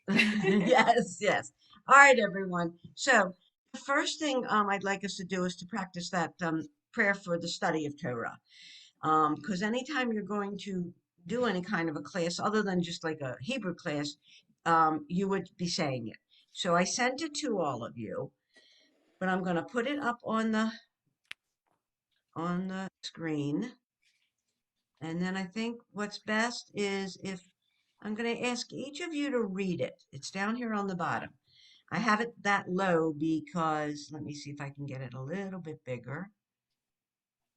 Yes, yes. All right, everyone. So the first thing I'd like us to do is to practice that prayer for the study of Torah. Because anytime you're going to do any kind of a class other than just like a Hebrew class, you would be saying it. So I sent it to all of you, but I'm going to put it up on the screen. And then I think what's best is if I'm going to ask each of you to read it. It's down here on the bottom. I have it that low because let me see if I can get it a little bit bigger.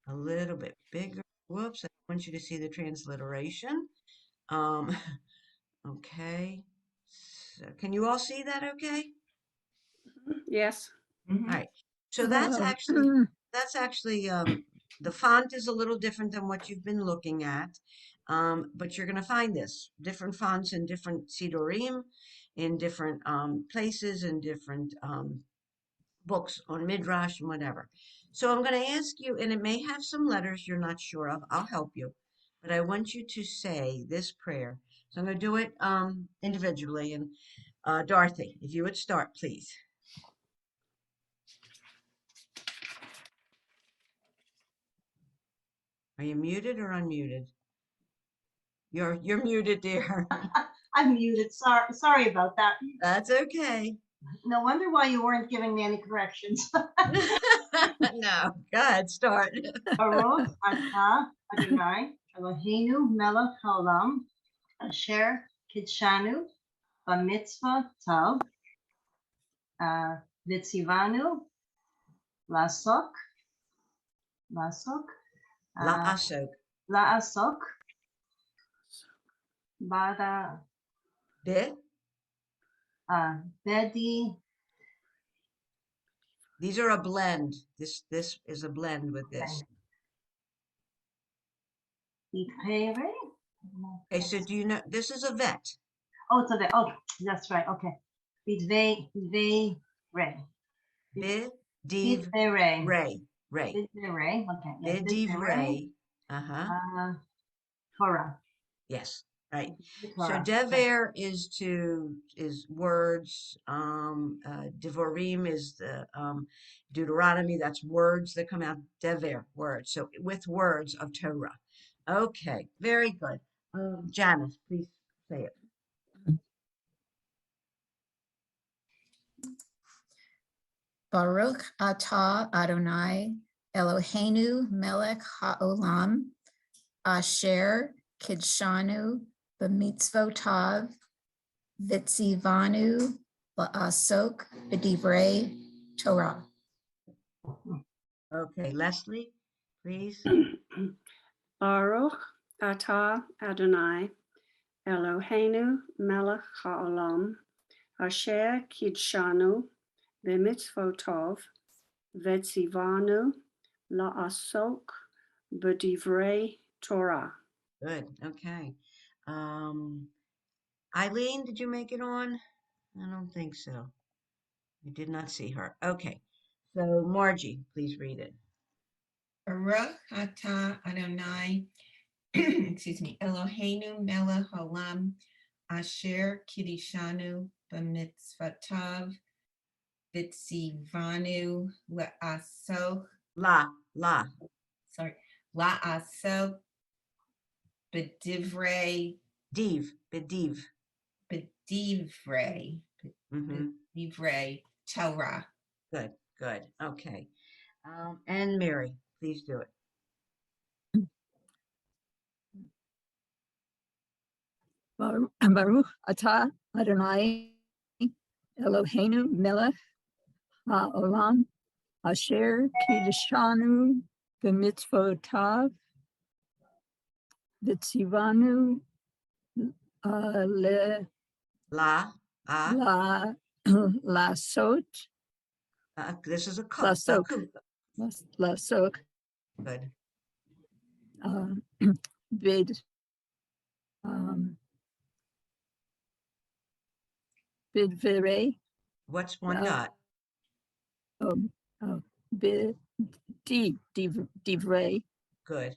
A little bit bigger. Whoops, I want you to see the transliteration. Um, okay. So can you all see that okay? Yes. All Mhm. right. So that's actually the font is a little different than what you've been looking at. But you're going to find this different fonts in different sidurim, in different places, in different books on Midrash and whatever. So I'm going to ask you, and it may have some letters you're not sure of. I'll help you, but I want you to say this prayer. So I'm going to do it individually. And Dorothy, if you would start, please. Are you muted or unmuted? You're muted, dear. I'm muted. Sorry about that. That's okay. No wonder why you weren't giving me any corrections. No, go ahead, start. Baruch atah Adonai Eloheinu melech haolam asher kidshanu b'mitzvah tav v'tzivanu lasok lasok uh, La'asok. la'asok bada Be. bedi These are a blend. This is a blend with this. Divrei. Okay, so do you know this is a vet? Oh, it's a bit. Oh, that's right. Okay. Divrei re. Be div Divrei. ray. Ray. Divrei. Okay. Be Yes. div Divrei. ray. Uh-huh. Torah. Yes. Right. So Torah. dever is words. Devorim is the Deuteronomy. That's words that come out. Dever, words. So with words of Torah. Okay, very good. Janice, please say it. Baruch atah Adonai Eloheinu melech haolam asher kidshanu b'mitzvotav v'tzivanu la'asok b'divrei Torah. Okay, Leslie, please. Baruch atah Adonai Eloheinu melech haolam asher kidshanu b'mitzvotov v'tzivanu la'asok b'divrei Torah. Good. Okay. Eileen, did you make it on? I don't think so. I did not see her. Okay. So Margie, please read it. Baruch atah Adonai, excuse me, Eloheinu melech haolam, asher kiddushanu b'mitzvotav, v'tzivanu la'asok, Sorry. la'asok b'divrei, Bediv. b'divrei, Mm-hmm. b'divrei Torah. Good, good. Okay. And Mary, please do it. Baruch atah Adonai Eloheinu melech haolam asher kiddushanu b'mitzvotav v'tzivanu lasot This is a cook. lasok lasok Good. vid vidvere What's one dot? vid divrei Good.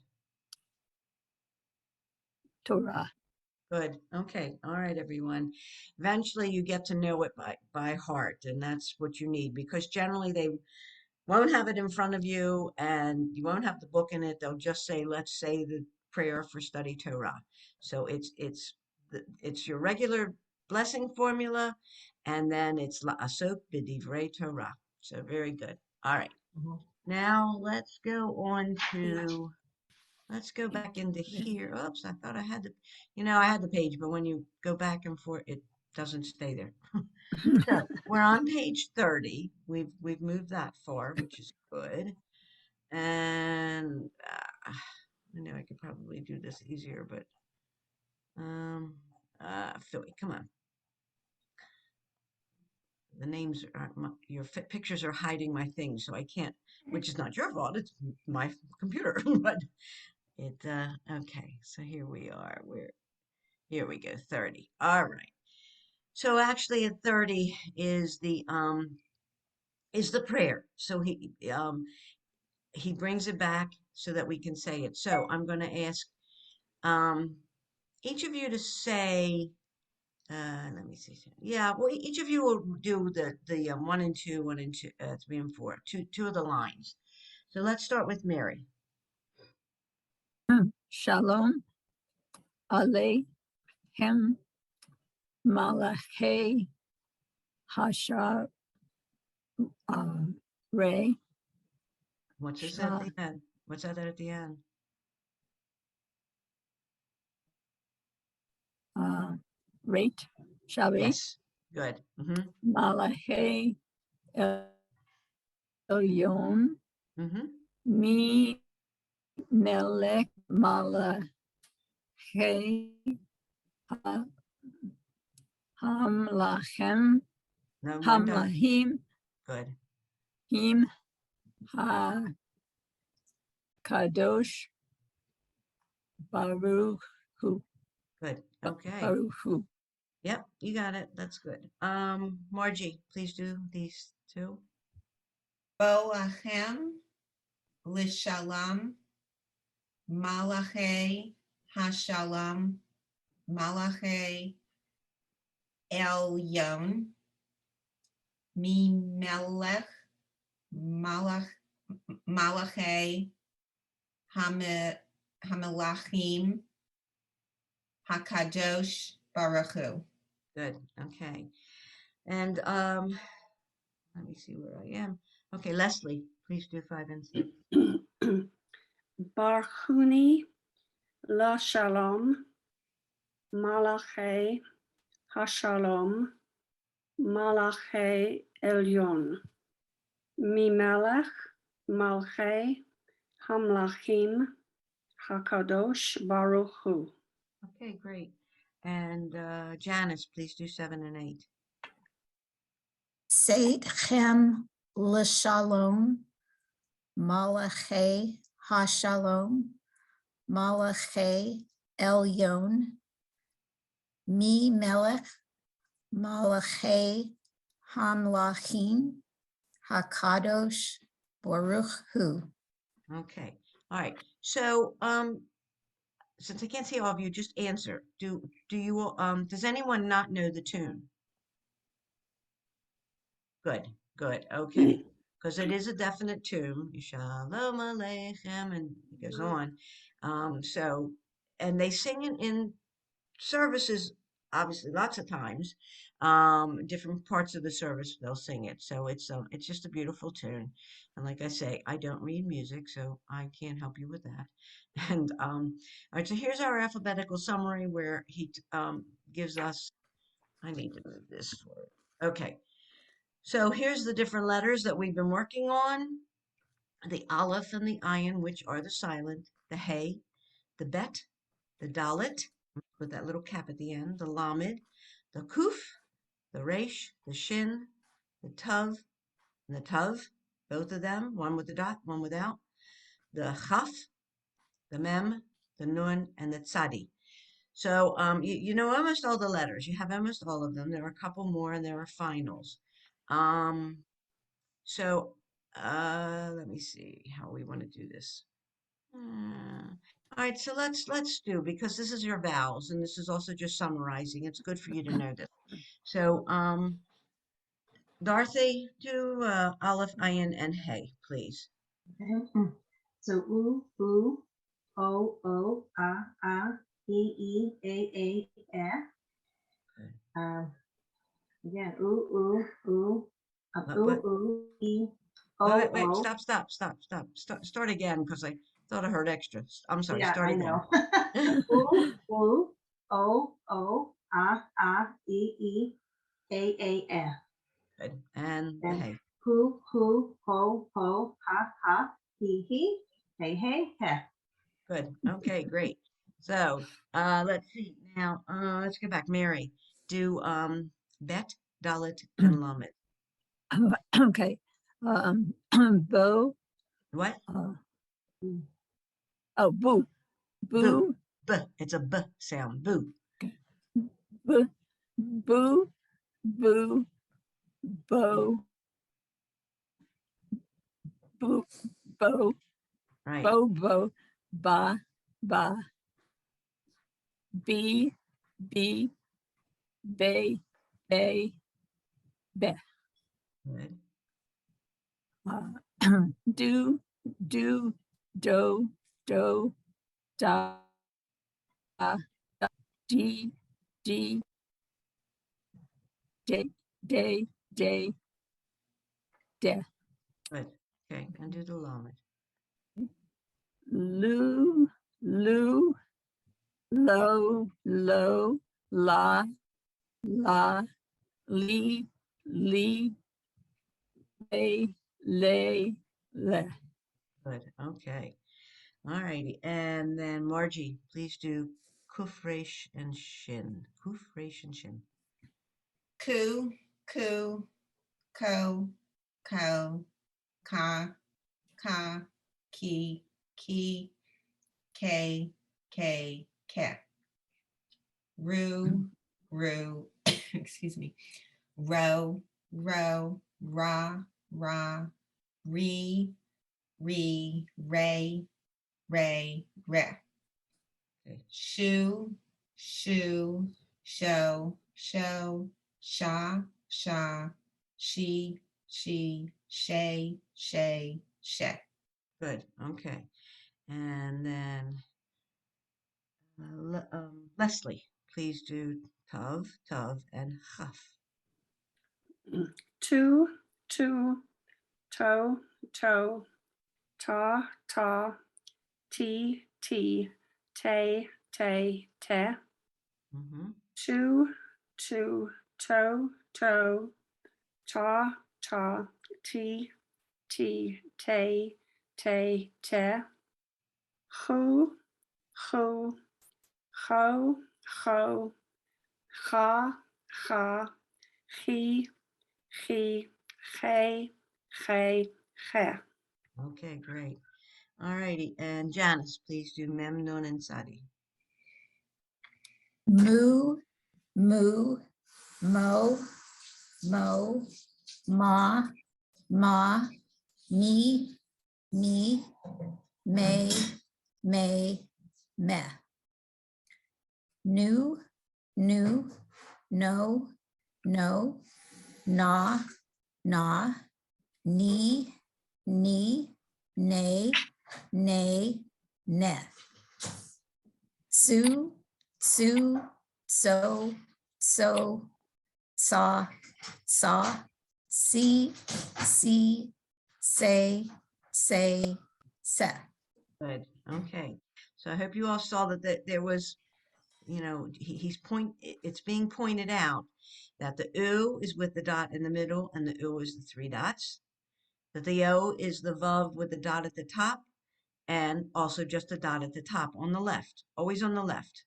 Torah. Good. Okay. All right, everyone. Eventually, you get to know it by heart, and that's what you need because generally they won't have it in front of you, and you won't have the book in it. They'll just say, "Let's say the prayer for study Torah." So it's your regular blessing formula, and then it's la'asok b'divrei Torah. So very good. All right. Mhm. Now let's go back into here. Oops, I thought I had I had the page, but when you go back and forth, it doesn't stay there. So we're on page 30. We've moved that far, which is good. And I know I could probably do this easier, but Philly, come on. The names are your pictures are hiding my things, so I can't. Which is not your fault. It's my computer, but it. Okay, so here we are. Here we go. 30. All right. So actually, at 30 is the prayer. So he brings it back so that we can say it. So I'm going to ask um, each of you to say. Let me see. Yeah, well, each of you will do the 1 and 2, 1 and 2, 3 and 4, two of the lines. So let's start with Mary. Shalom Aleichem Malachei Hashar Ray What's this at the end? What's that at the end? Rate Shabbat Yes. Good. Malachei Elyon Mm-hmm. Mi Melech Malachei Hamlachem No, one done. Hamlahim Good. Him Ha Kadosh Baruch Hu Good. Okay. Baruch Hu. Yep, you got it. That's good. Margie, please do these two. Boachem Lishalom Malachi Hashalom Malachi Elyon Mimelech Malachi Hamelachim Hakadosh Baruch Hu. Good. Okay. And let me see where I am. Okay, Leslie, please do 5 and 6. Barchuni la shalom, malachi hashalom, malachi elyon, mimelech malchi hamlachim hakadosh baruch hu. Okay, great. And Janice, please do 7 and 8. Seitchem l'shalom, malachi hashalom, malachi elyon, mi melech, malachi hamlachim, hakadosh baruch hu. Okay. All right. So since I can't see all of you, just answer. Do you does anyone not know the tune? Good, good. Okay. Because it is a definite tune. Shalom Aleichem, and it goes on. So, and they sing it in services, obviously, lots of times. Different parts of the service, they'll sing it. So it's just a beautiful tune. And like I say, I don't read music, so I can't help you with that. And all right, so here's our alphabetical summary where he gives us, I need to move this forward. Okay. So here's the different letters that we've been working on. The Aleph and the Ayin, which are the silent, the Hey, the Bet, the Dalet, with that little cap at the end, the Lamed, the Kuf, the Resh, the Shin, the Tav, and the Tav, both of them, one with the dot, one without, the Chaf, the Mem, the Nun, and the Tzadi. So you know almost all the letters. You have almost all of them. There are a couple more, and there are finals. So let me see how we want to do this. All right, so let's do, because this is your vowels and this is also just summarizing. It's good for you to know this. So, Dorothy, do Aleph, Ayin, and Hey, please. Okay. So oo, o, e, a. Good. Again, ooh, What? e, Wait, o. Start again, because I thought I heard extra. I'm sorry, Yeah, start I again. know. Ooh, o, e, a. Good. And the Then Hey. who, ho, ha, he, hey, he. Good. Okay, great. So, let's see. Now, let's go back. Mary, do Bet, Dalet, and Lamed. Okay. Bo. What? Oh, boo. Boo. Boo. B. It's a B sound. Boo. Boo. Boo. Boo. Bo. Boo. Bo. Right. Bo. Ba. Ba. B. B. Bay. Bay. Be. Good. Uh, do. Do. Do. Do. Da. Da. D. D. Day. Day. Day. De. Good. Okay, and do the Lamed. Loo. Loo. Low. Low. La. La. Lee. Lee. Lay. Lay. Le. Good. Okay. All righty. And then Margie, please do Kuf, Resh, and Shin. Kuf, Resh, and Shin. Ku, ko, ka, ki, ke, ke. Ru, excuse me. Ro, ra, re, ray, re. Okay. Shoe, show, sha, she, shay, she. Good. Okay. And then Leslie, please do Tav, and Chaf. Two, toe, ta, ti, te, te. Mm-hmm. Two, toe, ta, ti, te, te. Who, ho, ha, he, he, he. Okay, great. All righty. And Janice, please do Mem, Nun, and Sadi. Moo, moo, mo, ma, me, may, me. New, no, na, ni, nay, ne. Sue, so, saw, see, say, se. Good. Okay. So I hope you all saw that there was, it's being pointed out that the U is with the dot in the middle and the U is the three dots. That the O is the Vav with the dot at the top and also just a dot at the top on the left, always on the left.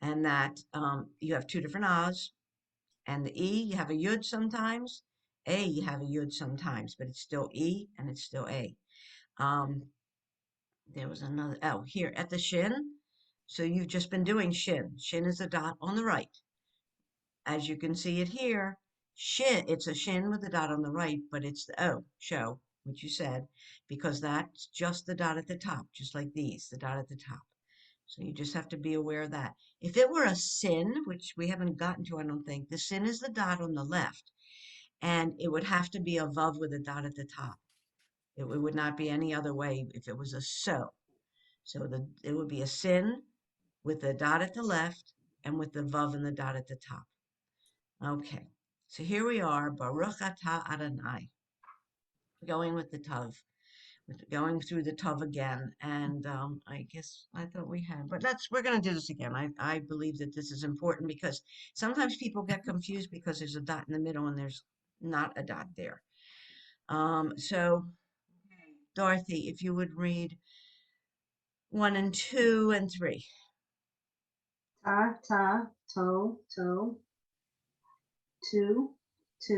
And that you have two different A's, and the E, you have a Yud sometimes, A, you have a Yud sometimes, but it's still E and it's still A. There was another, oh, here at the Shin. So you've just been doing Shin. Shin is a dot on the right. As you can see it here, Shin, it's a Shin with a dot on the right, but it's the O, show, which you said, because that's just the dot at the top, just like these, the dot at the top. So you just have to be aware of that. If it were a sin, which we haven't gotten to, I don't think, the sin is the dot on the left, and it would have to be a vav with a dot at the top. It would not be any other way if it was a so. So it would be a sin with the dot at the left and with the vav and the dot at the top. Okay, so here we are, Baruch atah Adonai, going with the tav, going through the tav again, and I guess I thought we had, but we're going to do this again. I believe that this is important because sometimes people get confused because there's a dot in the middle and there's not a dot there. So Dorothy, if you would read 1 and 2 and 3. Ta, ta, to, tu, te,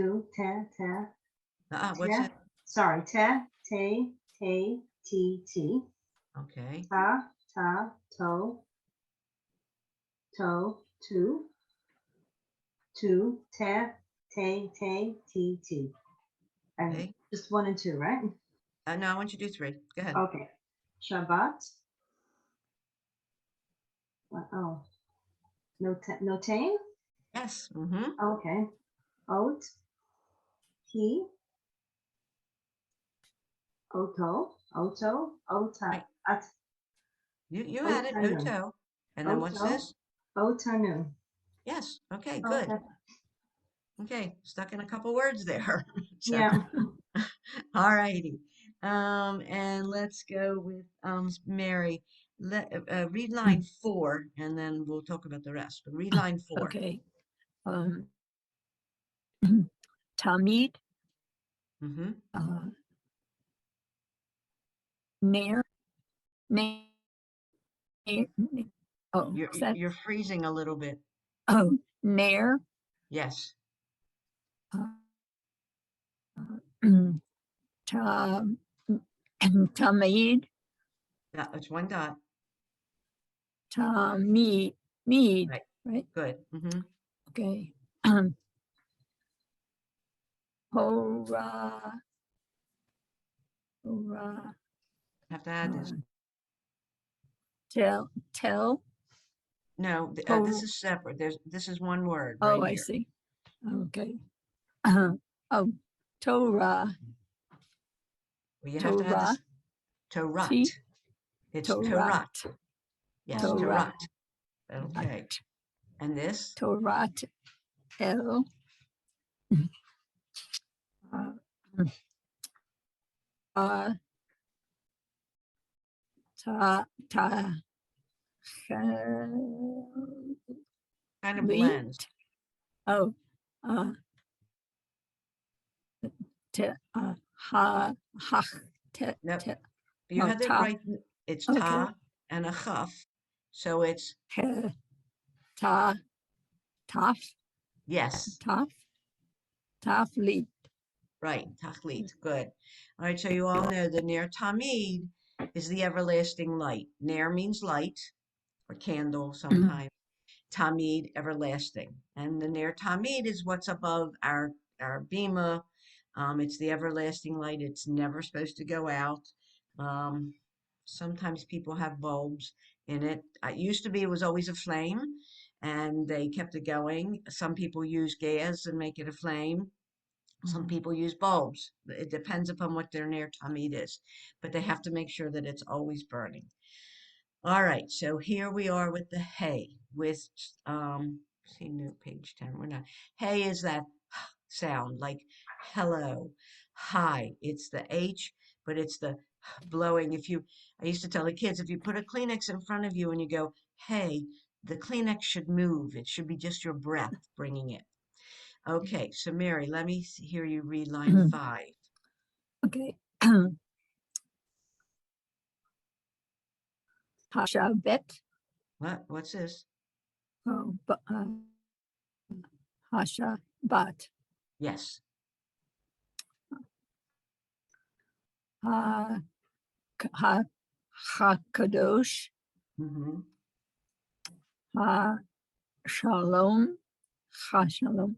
What's te. it? Sorry, te, ti. Okay. Ta, to, tu, te, ti. And Okay. just 1 and 2, right? No, I want you to do 3. Go ahead. Okay. Shabbat. Oh, no tain? Yes. Mm-hmm. Okay. Ot, he, ota, Right. at, You had it. otanu, Oto. And then what's this? otanu. Yes. Okay, good. Okay. Okay, stuck in a couple words there. So, Yeah. all righty. And let's go with Mary. Read line 4, and then we'll talk about the rest. But read line 4. Okay. Tamid, Mm-hmm. Nair, Nair, oh, You're is that, you're freezing a little bit. oh, Nair, Yes. Tam, Tamid, It's one dot. Tamid, Right. right? Good. Mm-hmm. Okay. Hora, Hora, Have to add this. tell, No, this Hor, is separate. This is one word right oh, I here. see. Okay. Oh, Torah, Well, you have to add Torah, this. Torat. T, It's Torah, Torat. Yes, Torah, Torat. Okay. And this? Torah, El, uh, ta, Kind of Lee, blends. oh, uh, te, ha, Nope. te, You oh, had it ta, right. It's okay, ta and a chaf. So it's he, ta, taf, yes. Lee, Right. Tachlit. Good. All right. So you all know the Ner Tamid is the everlasting light. Ner means light or candle sometimes. Tamid, everlasting. And the Ner Tamid is what's above our bima. It's the everlasting light. It's never supposed to go out. Um, Sometimes people have bulbs in it. It used to be it was always a flame, and they kept it going. Some people use gas and make it a flame. Some people use bulbs. It depends upon what their Ner Tamid is, but they have to make sure that it's always burning. All right, so here we are with the hey, with see new page 10. We're not. Hey is that sound like hello, hi. It's the H, but it's the blowing. I used to tell the kids, if you put a Kleenex in front of you and you go, hey, the Kleenex should move. It should be just your breath bringing it. Okay, so Mary, let me hear you read line 5. okay, Hashabet, What's this? oh, Hashabat, Yes. ha, Hakadosh, Mm-hmm. ha, Shalom, Shalom,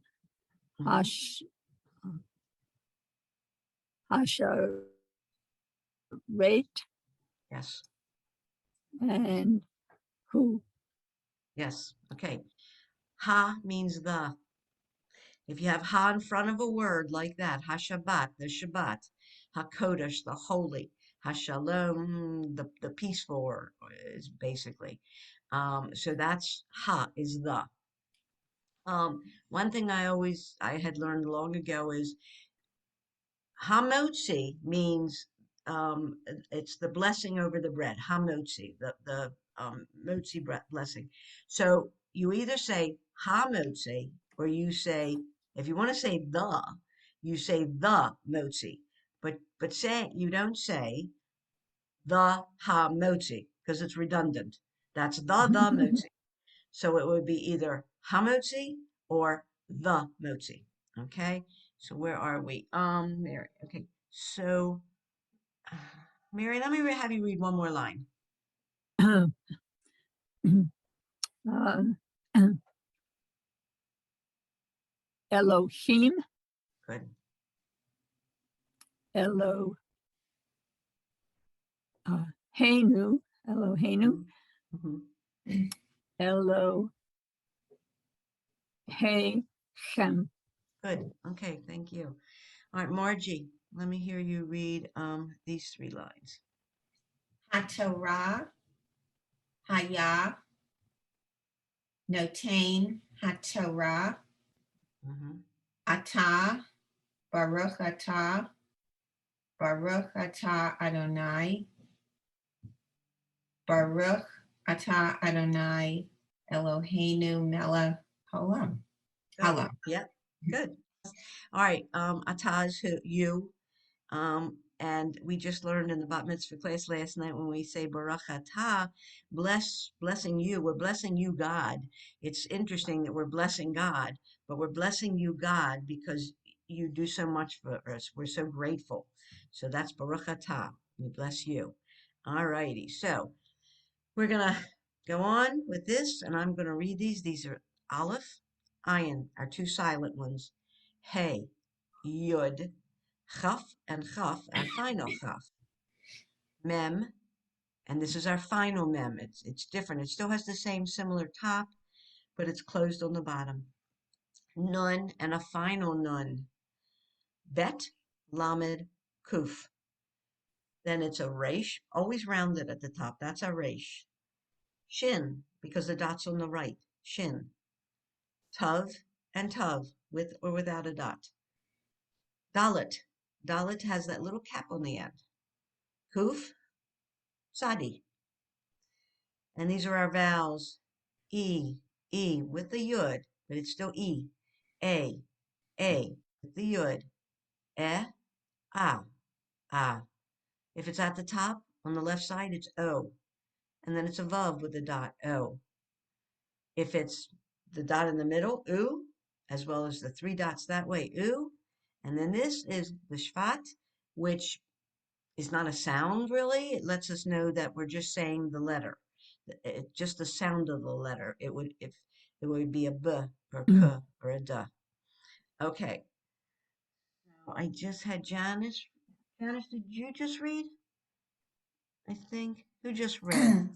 Mm-hmm. Hash, Hasharet, Yes. and who, Yes. Okay. Ha means the. If you have ha in front of a word like that, ha Shabbat, the Shabbat, ha Kodesh, the holy, ha Shalom, the peaceful, is basically. So that's ha is the. One thing I had learned long ago is hamotzi means it's the blessing over the bread. Hamotzi, the motzi blessing. So you either say hamotzi or you say, if you want to say the, you say the motzi. But say you don't say the hamotzi because it's redundant. That's the motzi. So it would be either hamotzi or the motzi. Okay. So where are we? Mary. Okay. So, Mary, let me have you read one more line. um, Elohim, Good. Elohenu, Elohenu, Mhm. Elohechem. Good. Okay. Thank you. All right, Margie, let me hear you read these 3 lines. HaTorah, Hayah, Notain HaTorah, Mhm. Atah, Baruch Atah Adonai, Baruch Atah Adonai, Eloheinu melech haolam. Good. Haolam. Yep. Good. All right. Ataz, who you. And we just learned in the bat mitzvah class last night when we say Baruch Atah, blessing you. We're blessing you, God. It's interesting that we're blessing God, but we're blessing you, God, because you do so much for us. We're so grateful. So that's Baruch Atah. We bless you. All righty. So we're gonna go on with this, and I'm gonna read these. These are Aleph, Ayin, our 2 silent ones. Hey, Yud, Chaf and Chaf, our final Chaf. Mem, and this is our final Mem. It's different. It still has the same similar top, but it's closed on the bottom. Nun and a final Nun. Bet, Lamed, Kuf. Then it's a Resh, always rounded at the top. That's a Resh. Shin, because the dot's on the right. Shin. Tav and Tav, with or without a dot. Dalet. Dalet has that little cap on the end. Kuf, Sadi. And these are our vowels. E, E with the yud, but it's still E. A with the yud. E, A. If it's at the top, on the left side, it's O. And then it's a vav with the dot, O. If it's the dot in the middle, U, as well as the 3 dots that way, U. And then this is the shvat, which is not a sound really. It lets us know that we're just saying the letter. Just the sound of the letter. It would be a b or k or a d. Okay. Now I just had Janice. Janice, did you just read? I think. Who just read?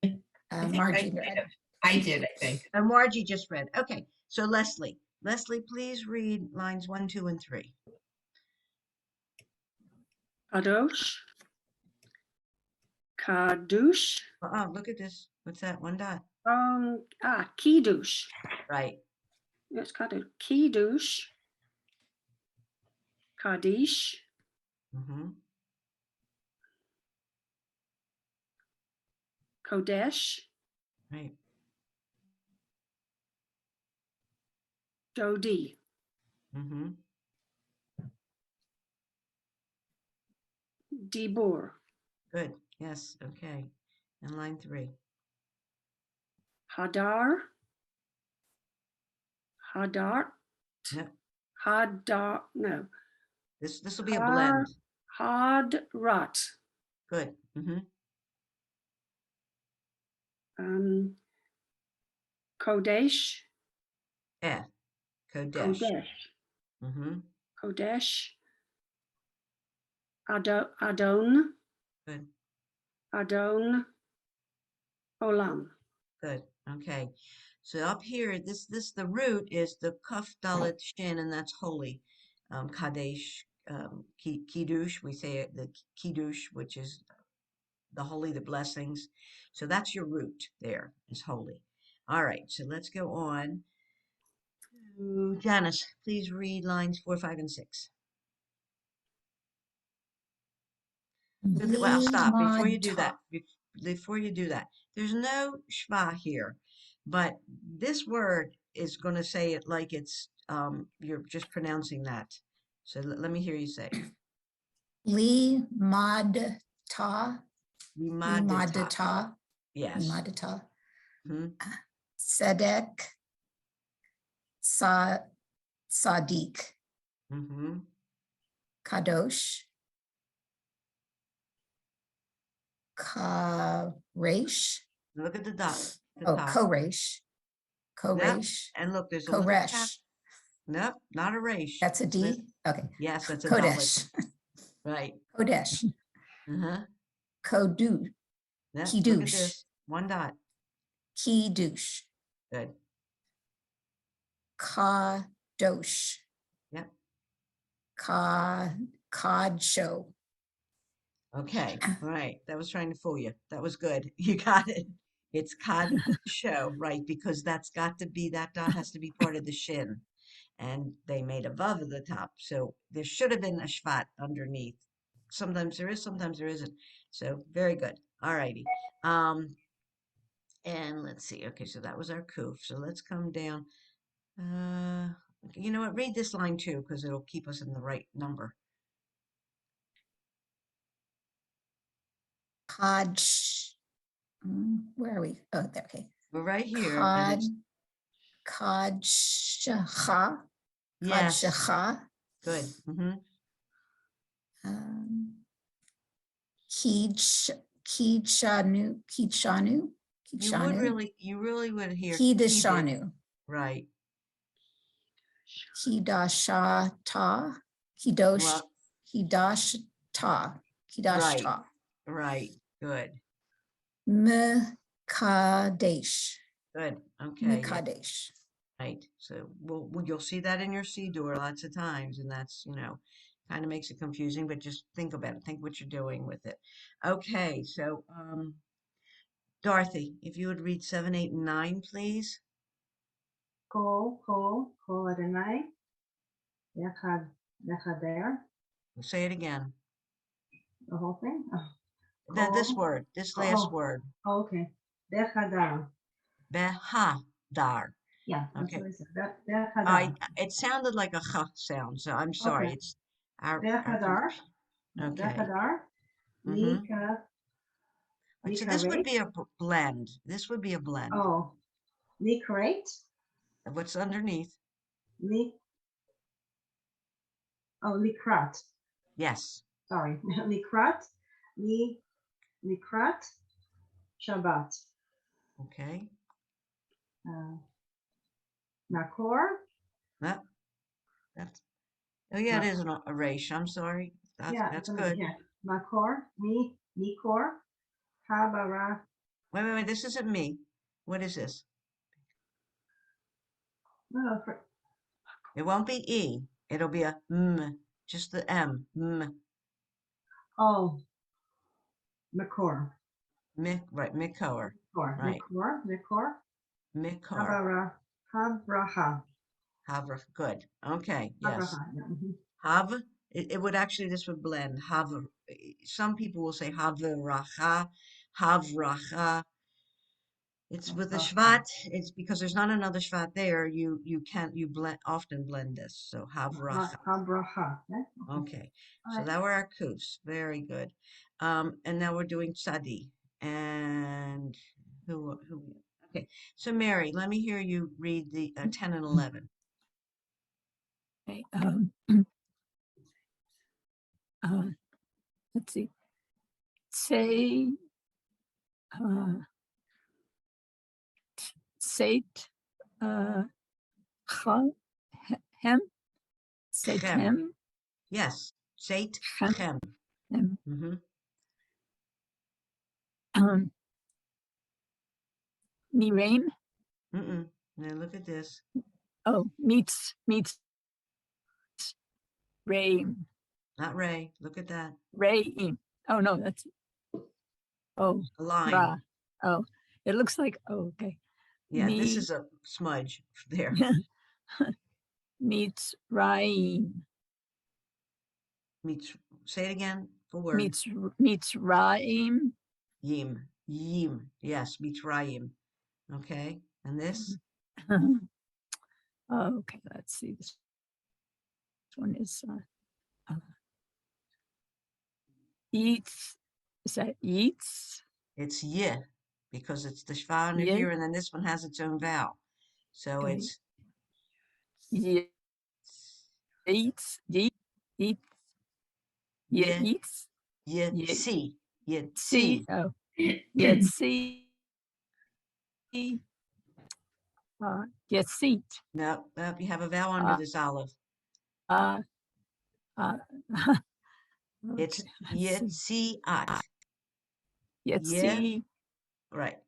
I think Margie I read. I did, I think. Margie just read. Okay. So Leslie. Leslie, please read lines 1, 2, and 3. Kadosh, Kadush, Oh, look at this. What's that? 1 dot. Kiddush. Right. It's Kadosh. Kiddush, Kaddish, Mm-hmm. Kodesh, Right. Dodi, Mm-hmm. Dibur, Good. Yes. Okay. And line 3. Hadar, Yep. no, This will be a blend. Hadrat, Good. Mm-hmm. Kodesh, Kodesh. Kodesh, Mm-hmm. Kodesh, Adon, Good. Adon, Olam. Good. Okay. So up here, the root is the kaf dalet shin, and that's holy. Kadesh, kiddush. We say it, the kiddush, which is the holy, the blessings. So that's your root there, is holy. All right. So let's go on to Janice. Please read lines 4, 5, and 6. Well, stop before you do that. Before you do that, there's no shva here, but this word is going to say it like it's you're just pronouncing that. So let me hear you say Li mad ta. limadata. Yes. Limadata. Hmm. Sedek. Sadiq. Mm-hmm. Kadosh. Karesh. Look at the dot. The Oh, top. Koresh. Yep. Koresh. And look, there's a little cap. Koresh. Nope, not a resh. That's a There's- D? Okay. Yes, that's a Dalet. Kodesh. Right. Kodesh. Uh-huh. Kodu. Yep. Look at Kiddush. this. One dot. Kiddush. Good. Kadosh. Yep. Kadsho. Okay, all right. That was trying to fool you. That was good. You got it. It's cod show, right? Because that dot has to be part of the shin. And they made a vav at the top. So there should have been a shvat underneath. Sometimes there is, sometimes there isn't. So very good. All righty. And let's see. Okay, so that was our kuf. So let's come down. You know what? Read this line too, because it'll keep us in the right number. Kadsh. Where are we? Oh, there. Okay. We're right here. And it's, Kadshacha. yes, Kadshacha. good. Mm-hmm. Kidshanu. Kidshanu. You really would hear Kidashanu. right. Kidashata. Kidosh. Well, Kidashta. right, Kidashta. right. Good, Mekadesh. good. Okay, yeah, Mekadesh. right. So you'll see that in your Siddur lots of times, and that's, kind of makes it confusing, but just think about it. Think what you're doing with it. Okay, so Dorothy, if you would read 7, 8, and 9, please. Kol Adonai. Lechader. Say it again. The whole thing? This Kol. word, this last Oh. word. Oh, okay. Lechadar. Behadar. Yeah, that's Okay. what I said. Lechadar. It sounded like a ch sound, so I'm sorry. Okay. It's our Lechadar. okay. Lechadar. Mm-hmm. So this would Nikarate. be a blend. This would be a blend. Oh, Nikarate. What's underneath? Likrat. Yes. Sorry. Likrat. Likrat. Shabbat. Okay. Nakor. That's. Oh yeah, it is a resh. I'm sorry. That's good. Yeah. Nakor. Nikor. Habara. Wait. This isn't me. What is this? No, It won't be e. It'll be a m. Just the m. M. oh, Nakor. Right. Mikor. Right. Nikor. Mikor. Habraha. Havra. Good. Okay. Yes. Habraha. Yeah. Mhm. Hav. It would actually. This would blend. Hav. Some people will say havracha. Havracha. It's with the shvat. It's because there's not another shvat there. You often blend this. So havracha. Habraha. Yeah. Okay. All So right. that were our kufs. Very good. And now we're doing tzadi. And who? Okay. So Mary, let me hear you read the 10 and 11. Okay. Let's see. Say, Sate, hem, Sate Chem. hem, Yes. Shate Chem. chem. hem. Mm-hmm. Niraim. Mm-mm. Now look at this. Oh, meets Raim. Not Ray. Look at that. Raim. Oh no, that's oh A line. Ra. Oh, it looks like okay. Yeah, this Me is a smudge there. meets Raim. Meets, say it again. Full word. Meets Raim. Yim. Yim. Yes, meets Rayim. Okay. And this? Okay, let's see. This one is eats. Is that eats? It's ye, because it's the shva under Yeah. here, and then this one has its own vowel. So Okay. it's Yeah. Eats. Eat. Eat. Yeah. ye, Eats. ye, Yeah. see. Ye, See. see. Oh. Yeah. See. Get seat. No, no, you have a vowel under Uh, this olive. Uh, uh, It's okay, let's ye, see. see, at. Yet Ye, see, right.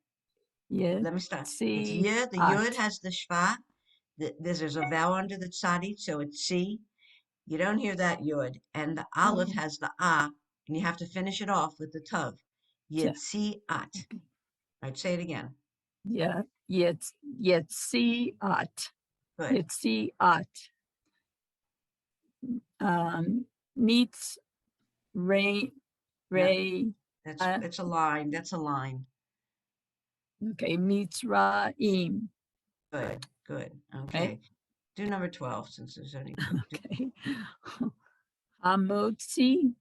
yet Let me start. It's see, ye, the at. yud has the shva. There's a vowel under the tzadi, so it's see. You don't hear that yud. And the aleph Oh, has the ah, and you have to finish it off with the tav. yeah, Yitzi at. okay. I'd say it again. Yeah, yet see, at. Good. Yet see, at. Meets Ray, No, Ray, it's a line. That's a line. okay, meets Raim. Good, good. Right? Okay. Do number 12 since there's only two. Okay. Hamotzi.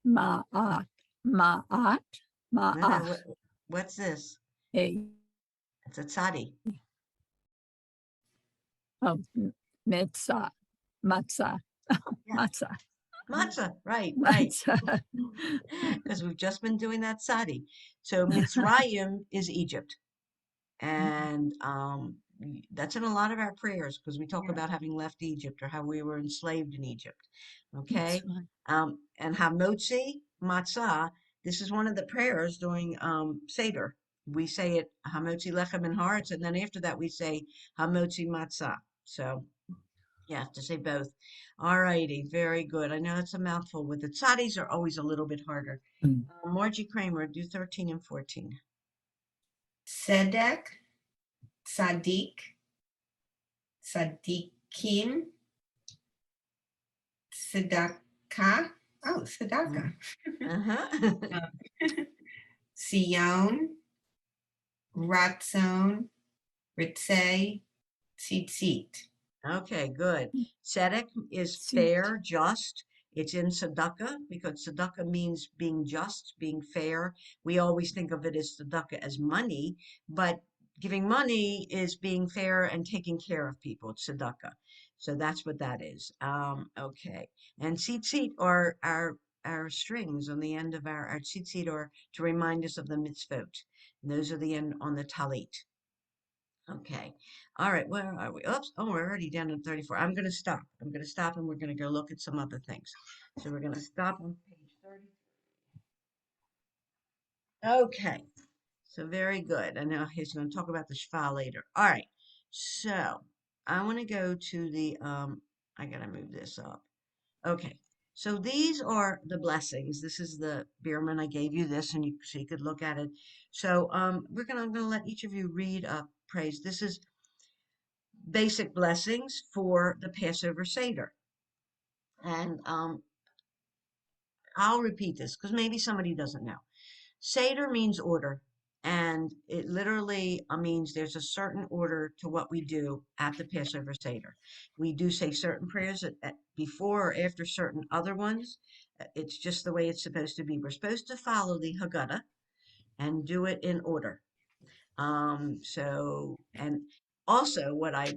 Ma'at. Ma'at. No, no, Ma'ach. what's this? Hey. It's a tzadi. Oh, Matza. Matza. Yeah. Matza. Matzah. Right, right. Matza. Because we've just been doing that tzadi. So Mitzrayim is Egypt. And that's in a lot of our prayers because we talk Yeah. about having left Egypt or how we were enslaved in Egypt. That's Okay. right. And Hamotzi Matzah, this is one of the prayers during Seder. We say it Hamotzi Lechem and Haaretz, and then after that we say Hamotzi Matzah. So you have to say both. All righty, very good. I know it's a mouthful. With the tzadis are always a little bit harder. Margie Kramer, do 13 and 14. Sedek, Sadik, Sadikim, Sadaka. Oh, Sadaka. Uh-huh. Sion, Ratzon, Ritzay, Tzitzit. Okay, good. Sedek is Seat. fair, just. It's in Sadaka because Sadaka means being just, being fair. We always think of it as Sadaka as money, but giving money is being fair and taking care of people. It's Sadaka. So that's what that is. Okay. And tzitzit are our strings on the end of our tzitzit are to remind us of the mitzvot. And those are the end on the talit. Okay. All right. Where are we? Oops. Oh, we're already down to 34. I'm going to stop. I'm going to stop and we're going to go look at some other things. So we're going to stop on page 30. Okay. So very good. I know he's going to talk about the shva later. All right. So I want to go to the, I got to move this up. Okay. So these are the blessings. This is the Bierman. I gave you this and so you could look at it. So I'm going to let each of you read praise. This is basic blessings for the Passover Seder. And I'll repeat this because maybe somebody doesn't know. Seder means order, and it literally means there's a certain order to what we do at the Passover Seder. We do say certain prayers before or after certain other ones. It's just the way it's supposed to be. We're supposed to follow the Haggadah and do it in order. And also what I was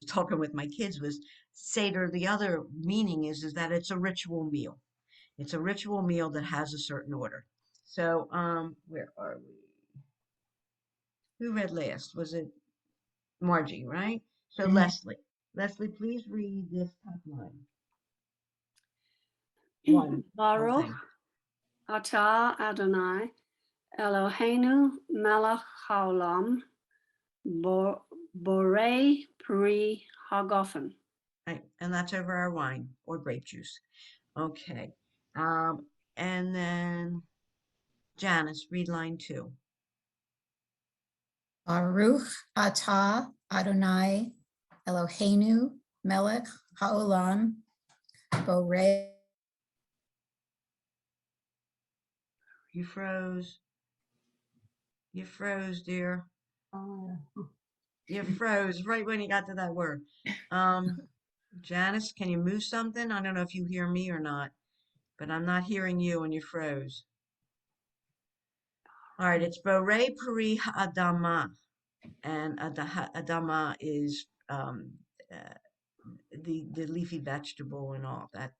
talking with my kids was Seder, the other meaning is that it's a ritual meal. It's a ritual meal that has a certain order. So, where are we? Who read last? Was it Margie, right? So Mhm. Leslie. Leslie, please read this top line. One. Whole Baruch thing. Ata Adonai, Eloheinu melech haolam, Beauret Pri Hagofen. Right, and that's over our wine or grape juice. Okay. And then Janice, read line 2. Baruch atah Adonai Eloheinu melech haolam borei. You froze. You froze, dear. Oh, You froze right when you got to that word. Janice, can you move something? I don't know if you hear me or not, but I'm not hearing you and you froze. All right, it's Beauret Peri Adama. And Adama is the leafy vegetable and all that.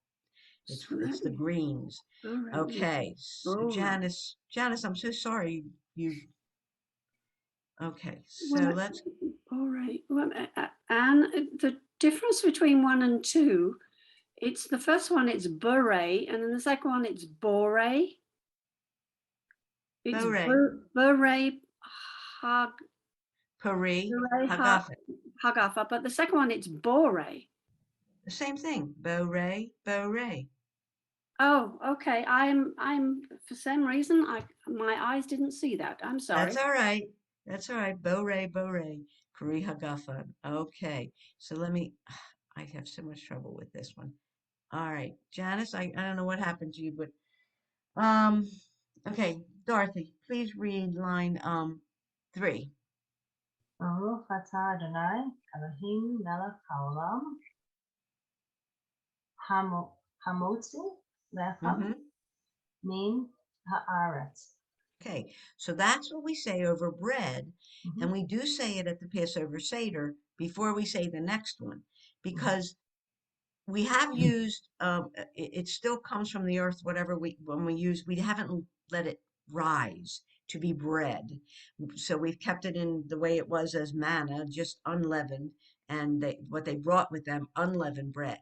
It's the greens. Beauret. Okay, so Beauret. Janice, I'm so sorry. You okay? So Well, let's. Beauret. Well, and the difference between 1 and 2, it's the first one, it's Beauret, and then the second one, it's Beauret. It's Beauret. Beauret Peri Beauret Hagafen. Hagafa, but the second one, it's Beauret. The same thing. Beauret. Oh, okay. I'm for some reason my eyes didn't see that. I'm sorry. That's all right. That's all right. Beauret. Peri Hagafen. Okay. So let me. I have so much trouble with this one. All right, Janice. I don't know what happened to you, but okay, Dorothy, please read line 3. Baruch atah Adonai Eloheinu melech haolam hamotzi lechem Mm-hmm. min haaretz. Okay, so that's what we say over bread, Mhm. and we do say it at the Passover Seder before we say the next one, because we have used it still comes from the earth, whatever when we use, we haven't let it rise to be bread. So we've kept it in the way it was as manna, just unleavened, and what they brought with them, unleavened bread.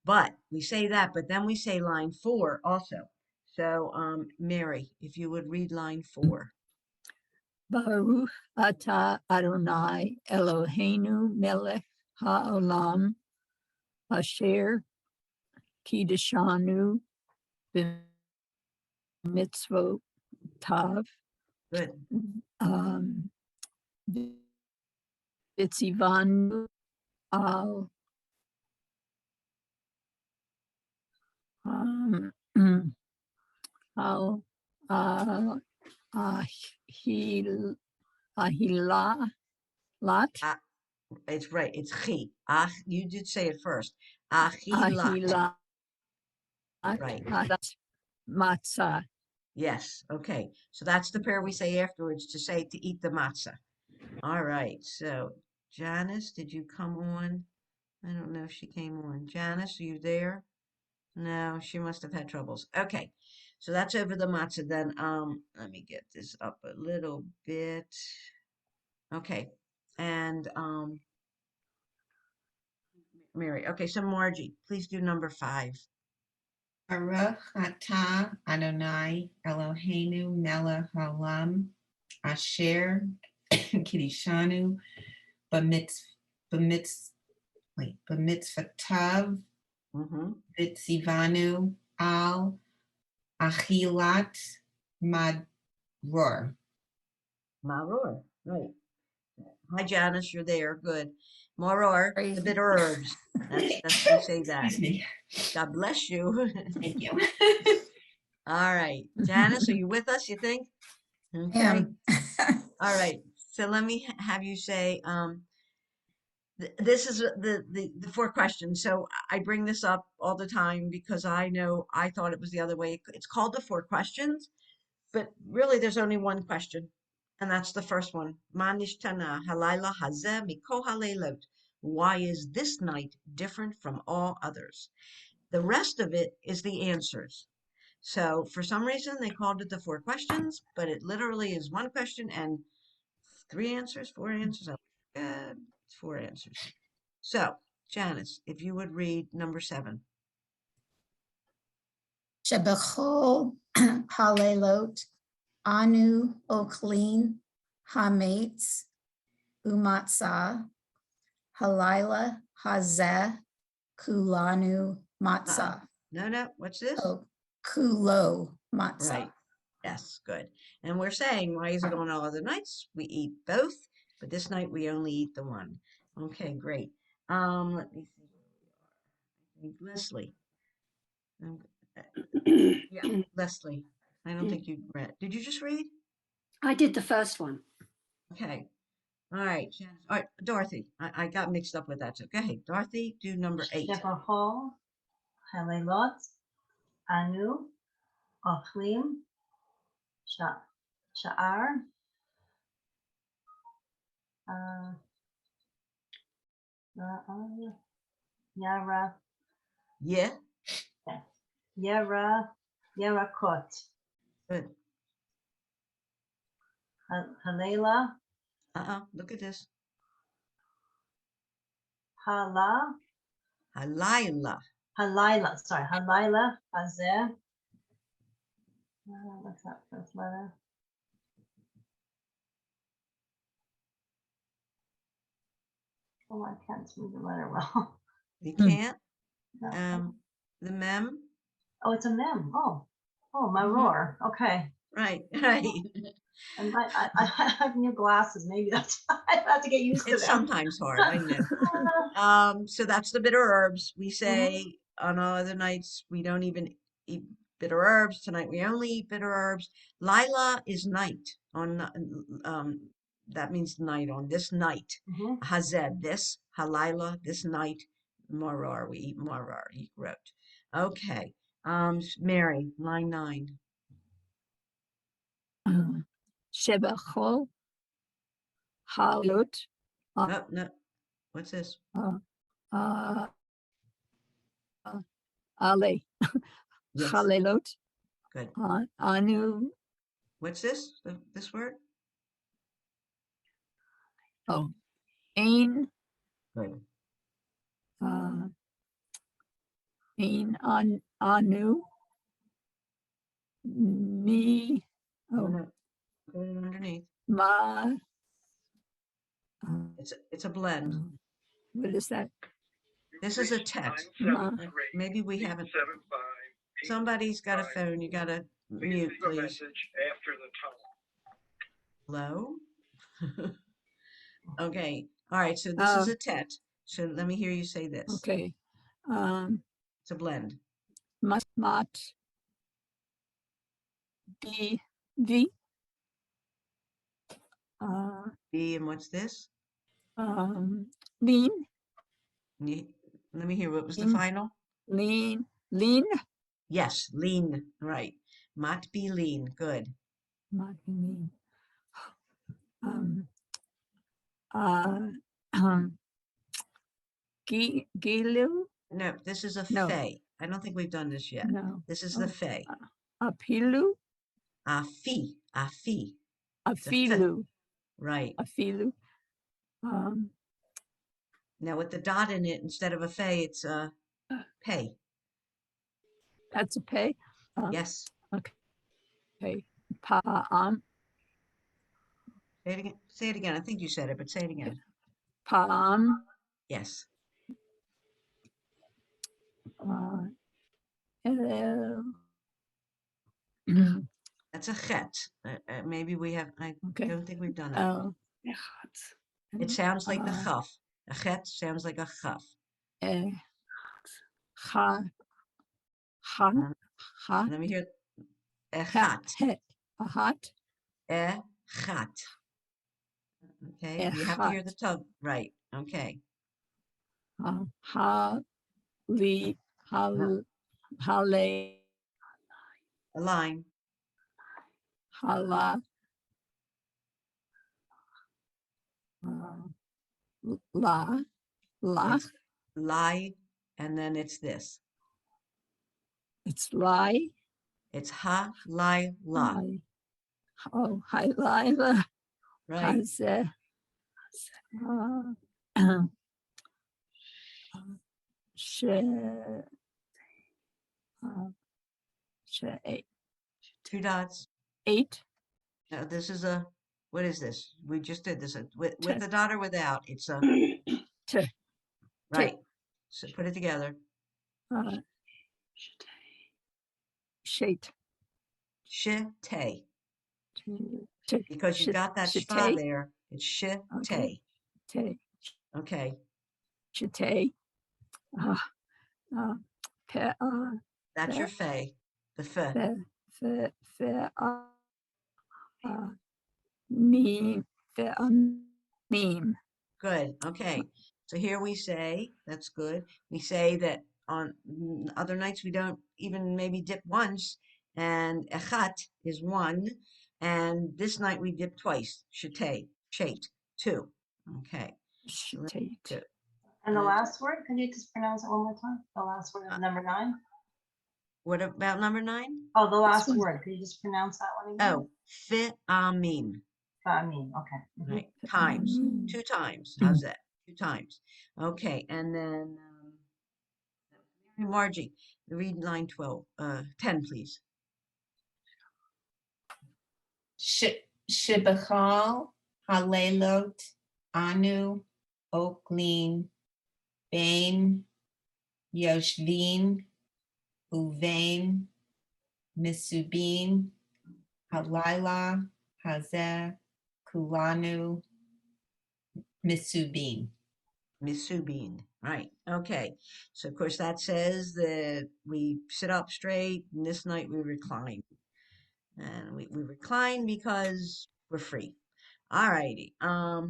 But we say that, but then we say line 4 also. So Mary, if you would read line 4. Baruch atah Adonai Eloheinu melech haolam asher kiddushanu b'mitzvot tav Good. um, v'tzivanu al um, al ahil ahilat Ah, it's right. It's chi. Ah, you did say it first. Achilat. ahilat Right. matza. Yes. Okay. So that's the prayer we say afterwards to say to eat the matzah. All right. So Janice, did you come on? I don't know if she came on. Janice, are you there? No, she must have had troubles. Okay. So that's over the matzah then. Let me get this up a little bit. Okay. And Mary. Okay, so Margie, please do number 5. Baruch atah Adonai Eloheinu melech haolam asher kiddushanu b'mitzvotav Mm-hmm. v'tzivanu al achilat madror. Maror. Right. Hi, Janice, you're there. Good. Maror, the Sorry. bitter herbs. That's we say that. Excuse me. God bless you. Thank you. All right. Janice, are you with us, you think? Okay. All right. So let me have you say, this is the 4 questions. So I bring this up all the time because I know I thought it was the other way. It's called the 4 questions, but really there's only one question. And that's the first one. Ma nishtana halayla hazeh miko haleilot. Why is this night different from all others? The rest of it is the answers. So for some reason they called it the 4 questions, but it literally is 1 question and 3 answers, 4 answers. Oh, it's 4 answers. So Janice, if you would read number 7. Shebechol Halelot, Anu Oklin, Hametz, Umatza, Halayla Hazeh, Kulanu Matza. No, what's this? Oh, Kulo Matza. Right. Yes, good. And we're saying, why is it on all other nights? We eat both, but this night we only eat the one. Okay, great. Let me see where we are. I think Leslie. Um, yeah, Leslie. I don't think you read. Did you just read? I did the first one. Okay. All right, Janice. All right, Dorothy. I got mixed up with that. So go ahead, Dorothy. Do number 8. Shebachol, Halelot, Anu, Ochlim, Sha'ar, uh, Yara, Yeah. Yarakot, Good. Halela, Look at this. Halayla, Halayla, Hazeh. What's that first letter? Oh, I can't read the letter well. You Hmm. can't. No. The mem. Oh, it's a mem. Oh, maror. Okay. Right. Right. And I have new glasses. Maybe that's why I have to get used to It's them. sometimes hard. I know. So that's the bitter herbs. We say on all other nights we don't even eat bitter herbs. Tonight we only eat bitter herbs. Lila is night on that means night on this night. Mhm. Hazed this, Halila this night. Morar, we eat morar, eat wrote. Okay. Mary, line 9. Shebachol Halut, Oh, no. What's this? uh, Ale Yes. Halelot, Good. Anu, What's this? This word? oh, Ein, Good. Ein Anu, Me, No, oh, no. Put it underneath. Ma, It's a blend. what is that? This is a tet. Ma, Maybe we haven't. Somebody's got a phone. You gotta mute, please. Hello? Okay. All right. So this is a tet. So let me hear you say this. okay. It's a blend. Mat, B, B and what's this? Lean, You, let me hear what was the Lean. final? Lean, Yes, lean. Right. Mat be lean. Good. not lean. Um, Gilu, No, this is a no, fey. I don't think we've done this yet. no. This is the fey. Apilu, Afi. Afi. It's a f. Afilu, Right. Afilu. Now with the dot in it, instead of a fey, it's a pay. That's a pay. Yes. Okay. Pa'am, Say it again. Say it again. I think you said it, but say it again. Pa'am, Yes. hello. That's a chet. Maybe we have. I Okay. don't think we've done it. It sounds like the chaf. A chet sounds like a chaf. Ha, ha, ha, Let me hear. hat, Echat. a hat, Echat. Okay. You have to hear the tongue. Right. Okay. ha, li, No, hale, a line. hala, la, la, It's lie, and then it's this. it's lie, It's ha, lie, la. lie. Oh, hi, Layla. Right. Has sh, Shate. 2 dots. 8. Now, this is a, what is this? We just did this with Te- the dot or without. It's a, Te- right. So put it together. Shate. Shate. Te- Because you Shate. got that shpa Shate. there. It's shate. Okay. Te- Okay. Shate. Pe- That's your fe- fe. The fe. fe- meme. Meme. Good. Okay. So here we say, that's good. We say that on other nights we don't even maybe dip once, and echat is 1, and this night we dip twice. Shate, 2. Okay. So that's Shate. good. And the Uh, last word, can you just pronounce it one more time? The last word of number 9? What about number 9? Oh, the last one. word. Can you just pronounce that one again? Oh, fi'amim. Famine. Okay. Mhm. Right. Times. Mm. 2 times. How's that? 2 times. Okay. And then Margie, read line 10, please. Shibachal halelot anu oklin bain yoshvin uvain misubin halayla hazeh kulanu misubin. Misubin. Right. Okay. So of course that says that we sit up straight, and this night we recline. And we recline because we're free. All righty. That's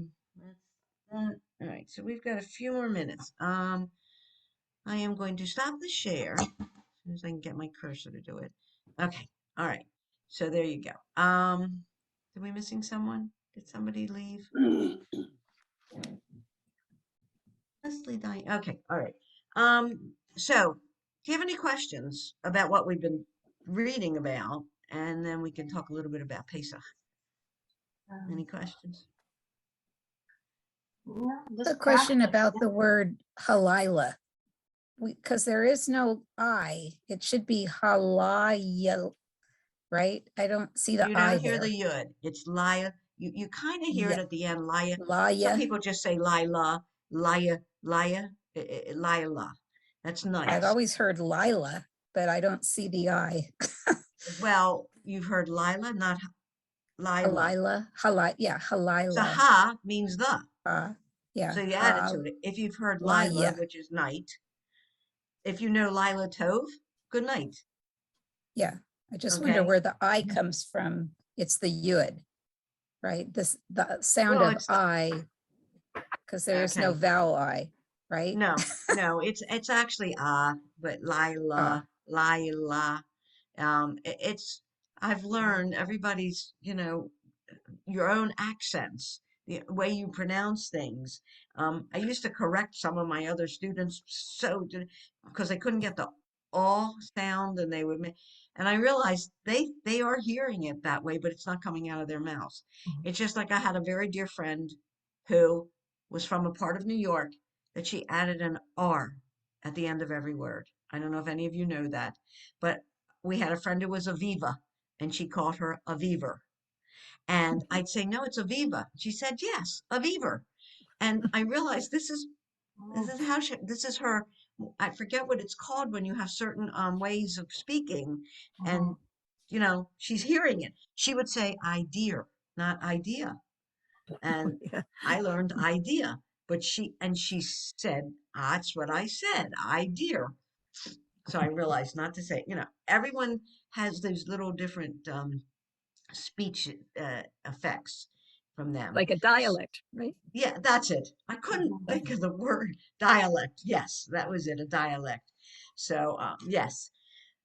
that. All right. So we've got a few more minutes. I am going to stop the share as soon as I can get my cursor to do it. Okay. All right. So there you go. Are we missing someone? Did somebody leave? Leslie dying. Okay, all right. So do you have any questions about what we've been reading about? And then we can talk a little bit about Pesach. Any questions? No, A just question practice. about the word halila. Because there is no I, it should be halaya, right? I don't see the You I don't hear there. the yud. It's Laya. You kind of hear it Yeah. at the end, Laya. Some Laya. people just say Layla, Layla. That's I've nice. always heard Lila, but I don't see the I. Well, you've heard Lila, not Layla. Halila, yeah, So halila. ha means the. Yeah, So you add it to it. If you've heard Lila, Laya. which is night, if you know Lila Tov, good night. Yeah. I just wonder Okay. where the I comes from. It's the yud, right? The sound Well, of it's the, I, because there is no okay. vowel I, right? No, it's actually but Lila, Lila. It's I've learned everybody's, your own accents, the way you pronounce things. I used to correct some of my other students because they couldn't get the all sound, and they would make, and I realized they are hearing it that way, but it's not coming out of their mouths. It's just like I had a very dear friend who was from a part of New York that she added an R at the end of every word. I don't know if any of you know that, but we had a friend who was Aviva, and she called her Aviver. And I'd say, no, it's Aviva. She said, yes, Aviver. And I realized this is how this is her. I forget what it's called when you have certain ways of speaking, and she's hearing it. She would say idea, not idea, and Yeah. I learned idea. But she said, that's what I said, idea. So I realized not to say. Everyone has those little different speech effects from them. Like a dialect, right? Yeah, that's it. I couldn't think of the word dialect. Yes, that was it, a dialect. So, yes.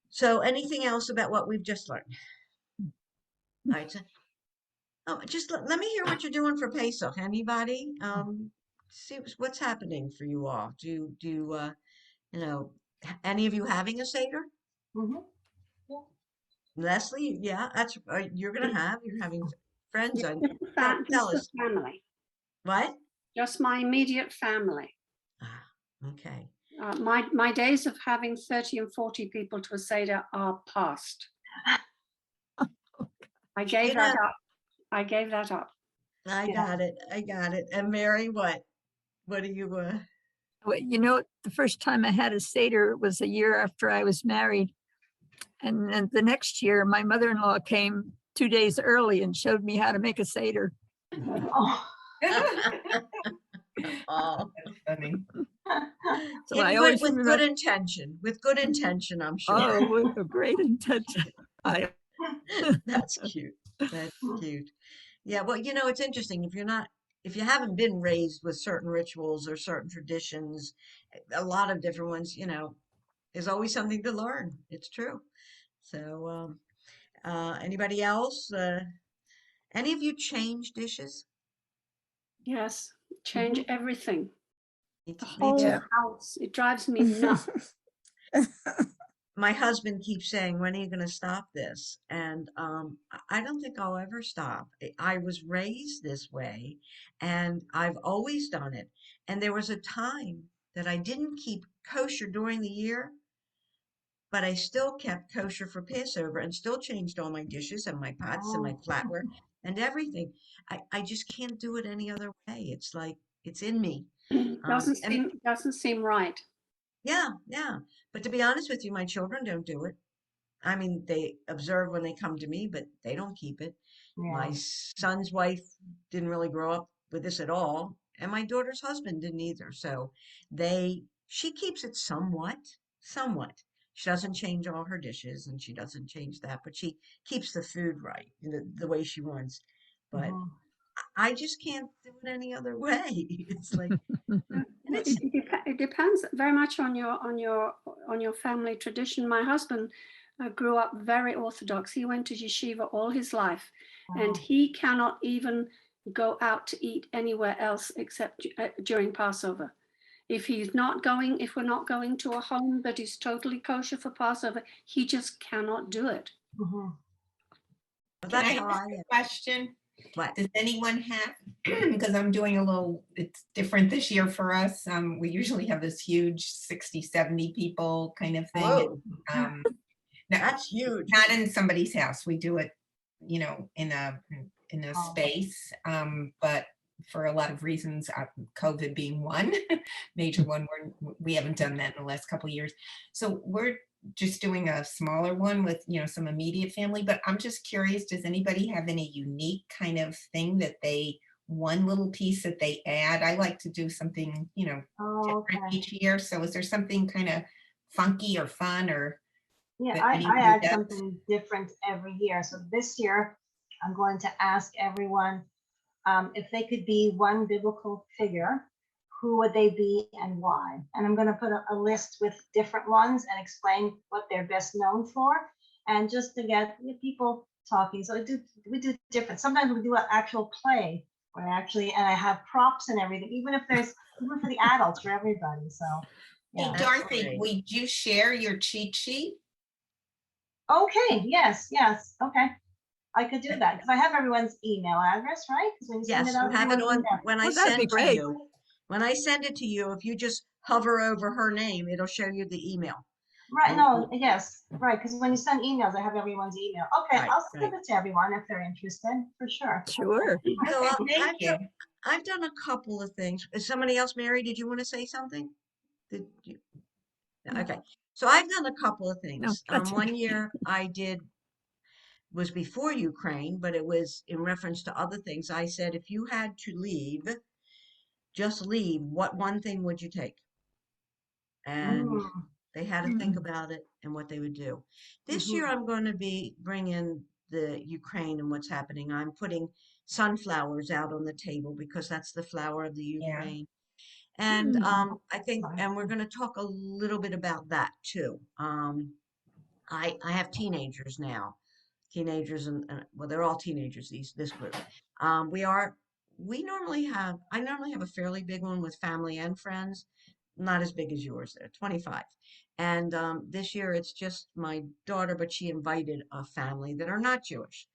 So, anything else about what we've just learned? All right. So, just let me hear what you're doing for Pesach. Anybody? See what's happening for you all. Any of you having a Seder? Mhm. Yeah. Leslie, yeah, that's you're having friends on. Tell Just the us family, what? just my immediate family. Ah, okay. My days of having 30 and 40 people to a Seder are past. I gave You that know, up. I gave that up. I Yeah. got it. I got it. And Mary, what? What do you, Well, you know, the first time I had a Seder was a year after I was married. And then the next year, my mother-in-law came 2 days early and showed me how to make a Seder. Oh. oh, That's funny. So I in always with good remember, intention, I'm sure. oh, with a great intention. I, That's cute. That's cute. Yeah, well, it's interesting. If you haven't been raised with certain rituals or certain traditions, a lot of different ones, there's always something to learn. It's true. So, anybody else? Any of you change dishes? Yes, change everything. The Me whole too. Yeah. house. It drives me nuts. My husband keeps saying, "When are you going to stop this?" And I don't think I'll ever stop. I was raised this way, and I've always done it. And there was a time that I didn't keep kosher during the year, but I still kept kosher for Passover and still changed all my dishes and my pots and my Oh. flatware and everything. I just can't do it any other way. It's like it's in me. And Doesn't seem right. yeah, yeah. But to be honest with you, my children don't do it. I mean, they observe when they come to me, but they don't keep it. My Yeah. son's wife didn't really grow up with this at all, and my daughter's husband didn't either. So she keeps it somewhat, somewhat. She doesn't change all her dishes and she doesn't change that, but she keeps the food right, the way she wants. But Mhm. I just can't do it any other way. It's like, and Well, it's, it depends very much on your family tradition. My husband grew up very orthodox. He went to yeshiva all his life, and Wow. he cannot even go out to eat anywhere else except during Passover. If we're not going to a home that is totally kosher for Passover, he just cannot do it. Mhm. Can that's I how ask I a am. question? What? Does anyone have, because I'm doing it's different this year for us. We usually have this huge 60, 70 people kind of thing. Whoa, Now, that's huge. not in somebody's house. We do it, in a Oh. space. But for a lot of reasons, COVID being one major one, we haven't done that in the last couple of years. So we're just doing a smaller one with, some immediate family. But I'm just curious, does anybody have any unique kind of thing that one little piece that they add? I like to do something, Oh, different okay. each year. So is there something kind of funky or fun or Yeah, that I anybody add does? something different every year. So this year, I'm going to ask everyone if they could be one biblical figure, who would they be and why? And I'm going to put a list with different ones and explain what they're best known for, and just to get people talking. So we do different. Sometimes we do an actual play where and I have props and everything, even for the adults, for everybody. So Hey, yeah. That's Dorothy, great. would you share your cheat sheet? Okay. Yes. Yes. Okay. I could do that because I have everyone's email address, right? Because when you send it Yes, you out, have it everyone's on email. when I well, that'd be send to great. you. When I send it to you, if you just hover over her name, it'll show you the email. Right. And No. Yes. Right. Because when you send emails, I have everyone's email. Okay. right, I'll send right. it to everyone if they're interested, for sure. Sure. So Okay, thank you. I've done a couple of things. Is somebody else, Mary? Did you want to say something? Did you? No, okay. So I've done a couple of No, things. that's One okay. year I did was before Ukraine, but it was in reference to other things. I said, if you had to leave, just leave, what one thing would you take? And Mm, they had to think about it and what they would do. This year, mhm, I'm going to be bringing the Ukraine and what's happening. I'm putting sunflowers out on the table because that's the flower of the Yeah. Ukraine. And I think, and we're going to talk a little bit about that too. I have teenagers now, teenagers and well, they're all teenagers. This group. We are. I normally have a fairly big one with family and friends, not as big as yours. They're 25. And this year it's just my daughter, but she invited a family that are not Jewish.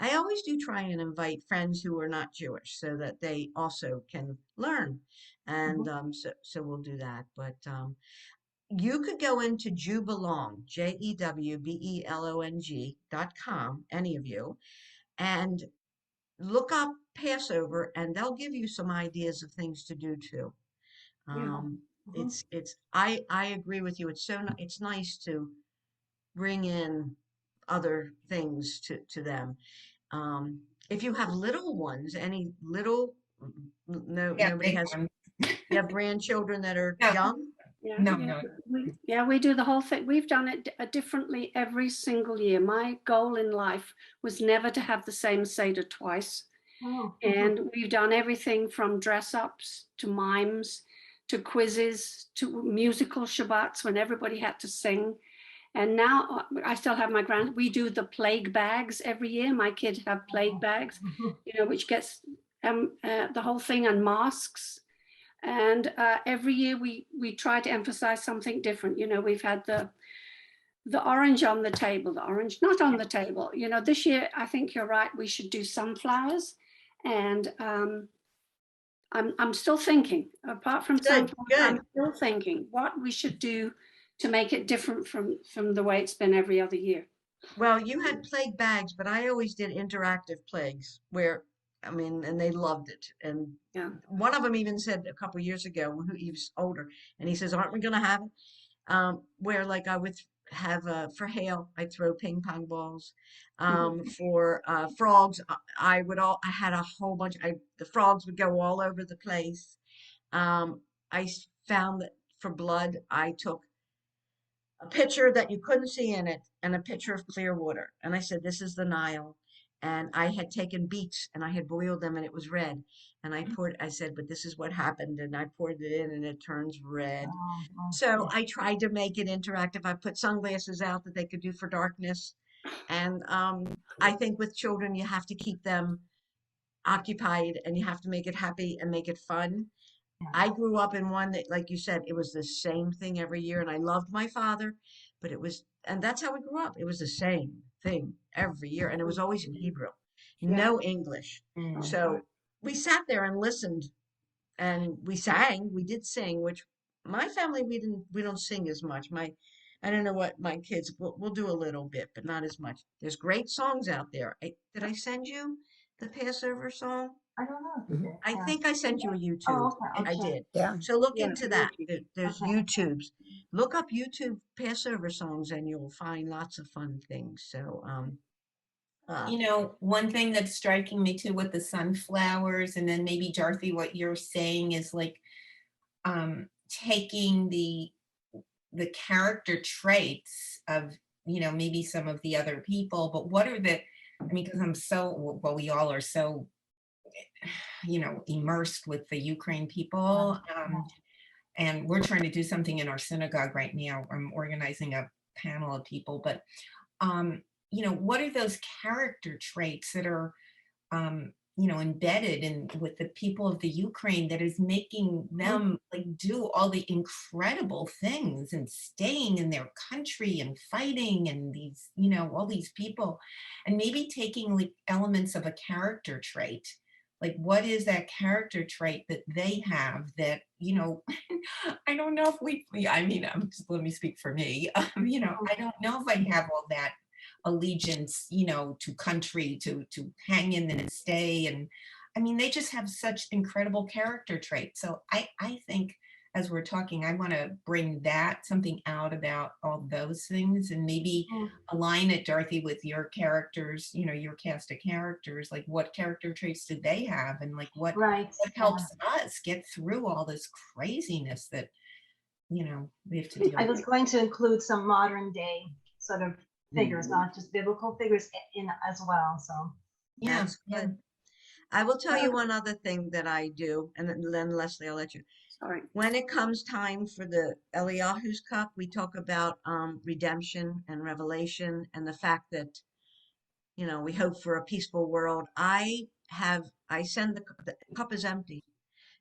I always do try and invite friends who are not Jewish so that they also can learn. And mhm. so we'll do that. But you could go into Jewbelong, JEWBELONG.com, any of you, and look up Passover, and they'll give you some ideas of things to do too. Yeah. Um, Mhm. I agree with you. It's nice to bring in other things to them. If you have little ones, any little, no, Yeah, nobody big has, one. you have grandchildren that are No, young? Yeah, no, yeah, no. we do the whole thing. We've done it differently every single year. My goal in life was never to have the same Seder twice. Oh, And we've done everything from dress ups to mimes to quizzes to musical Shabbats when everybody had to sing. And now I still have we do the plague bags every year. My kids have plague bags, which gets the whole thing, and masks. And every year we try to emphasize something different. We've had the orange on the table, the orange not on the table. This year I think you're right. We should do sunflowers, and I'm still thinking. Apart from Good, sunflowers, I'm good. still thinking what we should do to make it different from the way it's been every other year. Well, you had plague bags, but I always did interactive plagues where, I mean, and they loved it. And Yeah. one of them even said a couple years ago, when he was older, and he says, "Aren't we going to have it?" Where like I would have for hail, I'd throw ping pong balls. For frogs, I had a whole bunch. The frogs would go all over the place. Found that for blood, I took a pitcher that you couldn't see in it and a pitcher of clear water. And I said, "This is the Nile." And I had taken beets and I had boiled them and it was red. And I said, "But this is what happened." And I poured it in and it turns red. So I tried to make it interactive. I put sunglasses out that they could do for darkness. And I think with children, you have to keep them occupied and you have to make it happy and make it fun. I grew up in one that, like you said, it was the same thing every year, and I loved my father, but and that's how we grew up. It was the same thing every year, and it was always in Hebrew, Yeah. no English. Mm. So we sat there and listened, and we sang. We did sing, which my family we don't sing as much. I don't know what my kids we'll do a little bit, but not as much. There's great songs out there. Did I send you the Passover song? I don't know if you did. I think I sent you a YouTube. Oh, okay, I okay. did. Yeah. So look Yeah, into that. YouTube. There's Okay. YouTubes. Look up YouTube Passover songs and you'll find lots of fun things. So, One thing that's striking me too with the sunflowers, and then maybe Dorothy, what you're saying is like taking the character traits of maybe some of the other people, but what are because we all are so immersed with the Ukraine people, and we're trying to do something in our synagogue right now. I'm organizing a panel of people, but what are those character traits that are embedded in with the people of the Ukraine that is making them like do all the incredible things and staying in their country and fighting, and these, all these people, and maybe taking like elements of a character trait. Like, what is that character trait that they have that, I don't know let me speak for me. I don't know if I have all that allegiance, to country, to hang in and stay. And they just have such incredible character traits. So I think as we're talking, I want to bring something out about all those things, and maybe align it, Dorothy, with your characters, your cast of characters, like what character traits did they have, and like what helps us get through all this craziness that, we have to deal I with. was going to include some modern day sort of figures, not just biblical figures in as well. So that's good. I will tell you one other thing that I do, and then Leslie, I'll let you. Sorry. When it comes time for the Eliyahu's Cup, we talk about redemption and revelation and the fact that, we hope for a peaceful world. I send the cup is empty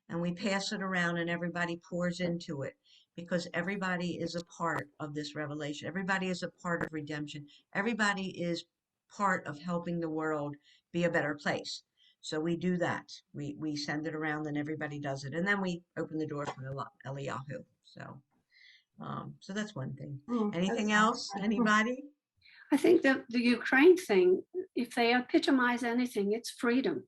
and we pass it around and everybody pours into it because everybody is a part of this revelation. Everybody is a part of redemption. Everybody is part of helping the world be a better place. So we do that. We send it around and everybody does it. And then we open the doors for Eliyahu. So So that's one thing. Mm, Anything that's else? nice. Anybody? I think that the Ukraine thing, if they epitomize anything, it's freedom.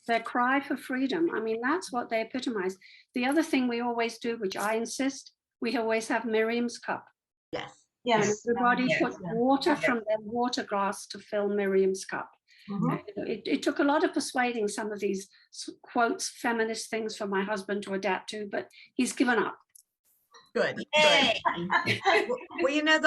Their cry for freedom. I mean, that's what they epitomize. The other thing we always do, which I insist, we always have Miriam's cup. Yes. And Yes. everybody Yes. put water from their water glass to fill Miriam's cup. Mhm. It took a lot of persuading some of these quotes, feminist things for my husband to adapt to, but he's given up. Good. Good. Yay. Well,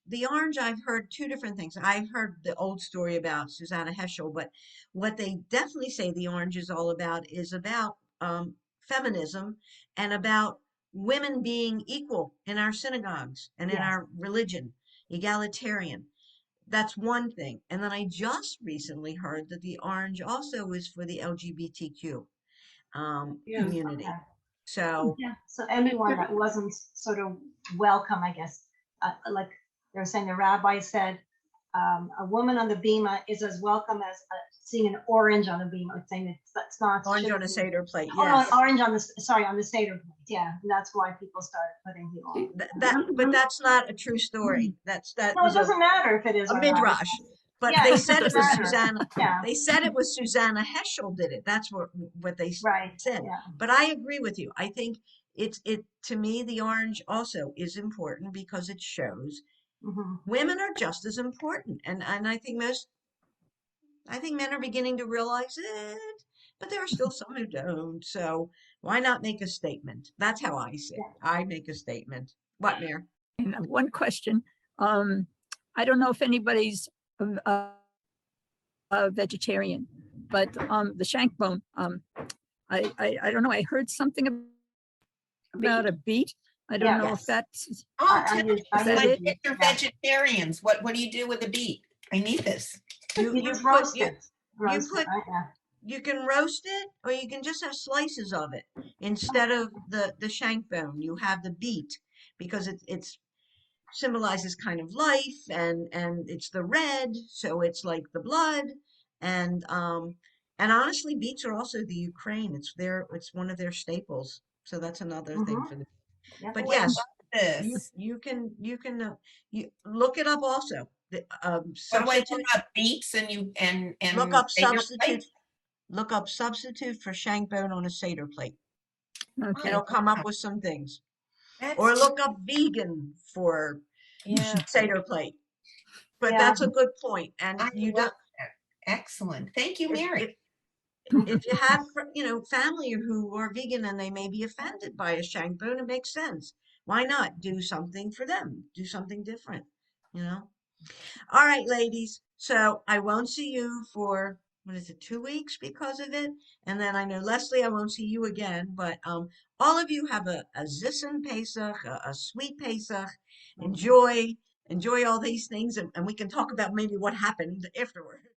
the orange, I've heard two different things. I've heard the old story about Susanna Heschel, but what they definitely say the orange is all about is about feminism and about women being equal in our synagogues and in Yes. our religion, egalitarian. That's one thing. And then I just recently heard that the orange also is for the LGBTQ Yeah. community. Okay. So Yeah, so anyone that wasn't sort of welcome, I guess, like they were saying, the rabbi said, a woman on the bima is as welcome as seeing an orange on the bima. It's saying that's not orange on shouldn't a be- Seder plate, Oh, no, yes. orange on the sorry on the Seder plate. Yeah, and that's why people started putting the orange. But that's not a true story. That No, it was doesn't matter if it is a or not. midrash. But Yeah, they it said it doesn't was matter. Susanna. Yeah, They said it was Susanna Heschel did it. That's what they right. said. Yeah. But I agree with you. I think it to me the orange also is important because it shows Hmm. women are just as important. And I think men are beginning to realize it, but there are still some who don't. So why not make a statement? That's how I see it. Yeah. I make a statement. What, Mayor? And one question. I don't know if anybody's a vegetarian, but the shank bone. I don't know. I heard something about a beet. I don't Yeah. know Yes. if that's Oh, I tell use- us, I use my it. kids are Yeah. vegetarians. What do you do with a beet? I need this. You You just put roast you it. Roast put it, right? Yeah. you can roast it or you can just have slices of it instead of the shank bone. You have the beet because it's symbolizes kind of life and it's the red, so it's like the blood and honestly beets are also the Ukraine. It's one of their staples. So that's another thing Mhm. for the Yep. but Oh, I yes, love this. you look it up also. What do I do Substitute about beets and look up say your substitute look up substitute for shank bone on a Seder plate. okay. It'll come up with some things. That's Or look up vegan for yeah. Seder plate. But Yeah. that's a good point. And I you love don't that. Excellent. Thank you, if, Mary. if you have family who are vegan and they may be offended by a shank bone, it makes sense. Why not do something for them? Do something different, you know? All right, ladies. So I won't see you for what is it, 2 weeks because of it? And then I know Leslie, I won't see you again. But all of you have a Zissen Pesach, a sweet Pesach. Enjoy all these things, and we can talk about maybe what happened afterward.